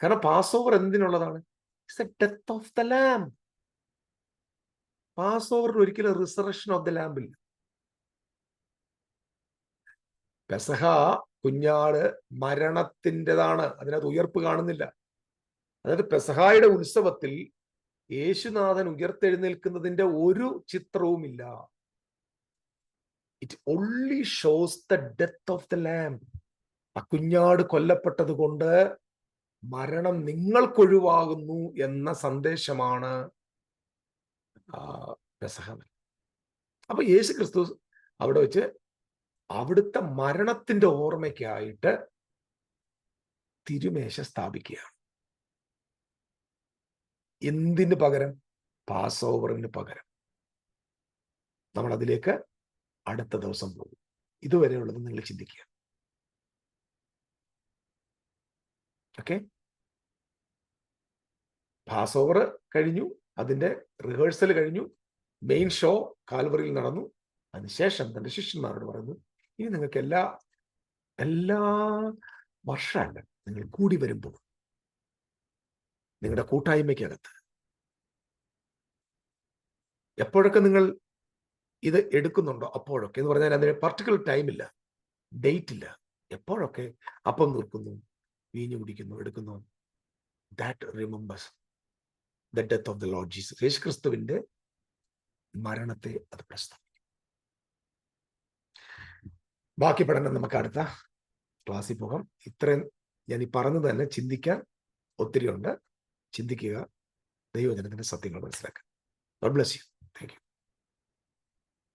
കാരണം പാസ് ഓവർ എന്തിനുള്ളതാണ്? It's a death of the lamb. പാസ് ഓവറിൽ ഒരിക്കലും റിസറക്ഷൻ ഓഫ് ദ ലാംബ് ഇല്ല. പെസഹ കുഞ്ഞാട് മരണത്തിൻ്റെതാണ്, അതിനകത്ത് ഉയർപ്പ് കാണുന്നില്ല. അതായത് പെസഹായുടെ ഉത്സവത്തിൽ യേശുനാഥൻ ഉയർത്തെഴുന്നേൽക്കുന്നതിന്റെ ഒരു ചിത്രവുമില്ല. It only shows the death of the lamb. ആ കുഞ്ഞാട് കൊല്ലപ്പെട്ടത് കൊണ്ട് മരണം നിങ്ങൾക്കൊഴിവാകുന്നു എന്ന സന്ദേശമാണ് പെസഹ. അപ്പൊ യേശു ക്രിസ്തു അവിടെ വെച്ച് അവിടുത്തെ മരണത്തിന്റെ ഓർമ്മയ്ക്കായിട്ട് തിരുമേശ സ്ഥാപിക്കുകയാണ്. എന്തിന് പകരം? പാസ് ഓവറിന് പകരം. നമ്മൾ അതിലേക്ക് അടുത്ത ദിവസം പോകും. ഇതുവരെയുള്ളത് നിങ്ങൾ ചിന്തിക്കുക. ഓക്കെ, പാസ് ഓവർ കഴിഞ്ഞു, അതിന്റെ റിഹേഴ്സൽ കഴിഞ്ഞു, മെയിൻ ഷോ കാൽവറിയിൽ നടന്നു. അതിനുശേഷം തന്റെ ശിഷ്യന്മാരോട് പറയുന്നു, ഇനി നിങ്ങൾക്ക് എല്ലാ വർഷമല്ല, നിങ്ങൾ കൂടി വരുമ്പോൾ നിങ്ങളുടെ കൂട്ടായ്മയ്ക്കകത്ത് എപ്പോഴൊക്കെ നിങ്ങൾ ഇത് എടുക്കുന്നുണ്ടോ അപ്പോഴൊക്കെ, എന്ന് പറഞ്ഞാൽ അതിന് പർട്ടിക്കുലർ ടൈമില്ല, ഡേറ്റ് ഇല്ല, എപ്പോഴൊക്കെ അപ്പം നിൽക്കുന്നു, വീഞ്ഞു കുടിക്കുന്നു, എടുക്കുന്നു, that remembers the death of the Lord Jesus. Yesu ക്രിസ്തുവിന്റെ മരണത്തെ അത് പ്രസ്താവിക്കും. ബാക്കി പഠനം നമുക്ക് അടുത്ത ക്ലാസ്സിൽ പോകാം. ഇത്രയും ഞാൻ ഈ പറഞ്ഞത് തന്നെ ചിന്തിക്കാൻ ഒത്തിരി ഉണ്ട്. ചിന്തിക്കുക, ദൈവജനത്തിന്റെ സത്യങ്ങൾ മനസ്സിലാക്കുക. God bless you. Thank you.